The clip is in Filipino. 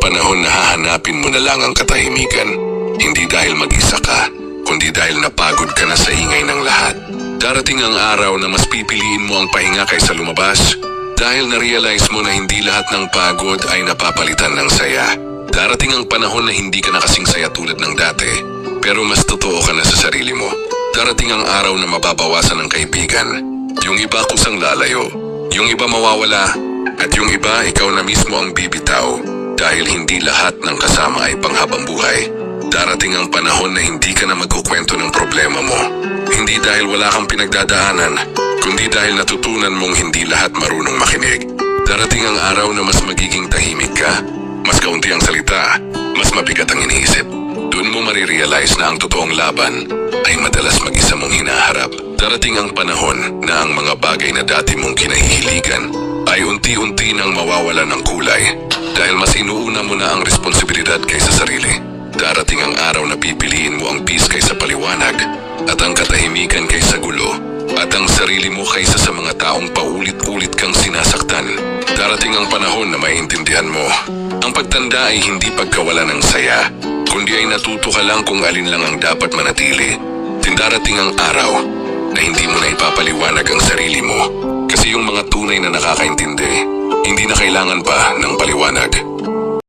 panahon na hahanapin mo na lang ang katahimikan. Hindi dahil mag-isa ka, kundi dahil napagod ka na sa ingay ng lahat. Darating ang araw na mas pipiliin mo ang pahinga kaysa lumabas dahil na-realize mo na hindi lahat ng pagod ay napapalitan ng saya. Darating ang panahon na hindi ka na kasing saya tulad ng dati, pero mas totoo ka na sa sarili mo. Darating ang araw na mababawasan ng kaibigan. Yung iba kusang lalayo, yung iba mawawala, at yung iba ikaw na mismo ang bibitaw dahil hindi lahat ng kasama ay panghabang buhay. Darating ang panahon na hindi ka na magkukwento ng problema mo. Hindi dahil wala kang pinagdadaanan, kundi dahil natutunan mong hindi lahat marunong makinig. Darating ang araw na mas magiging tahimik ka, mas kaunti ang salita, mas mabigat ang iniisip. Doon mo marirealize na ang totoong laban ay madalas mag-isa mong hinaharap. Darating ang panahon na ang mga bagay na dati mong kinahihiligan ay unti-unti nang mawawala ng kulay dahil mas inuuna mo na ang responsibilidad kaysa sarili. Darating ang araw na pipiliin mo ang peace kaysa paliwanag, at ang katahimikan kaysa gulo, at ang sarili mo kaysa sa mga taong paulit-ulit kang sinasaktan. Darating ang panahon na maiintindihan mo, ang pagtanda ay hindi pagkawala ng saya, kundi ay natuto ka lang kung alin lang ang dapat manatili. Darating ang araw na hindi mo na ipapaliwanag ang sarili mo, kasi yung mga tunay na nakakaintindi, hindi na kailangan pa ng paliwanag.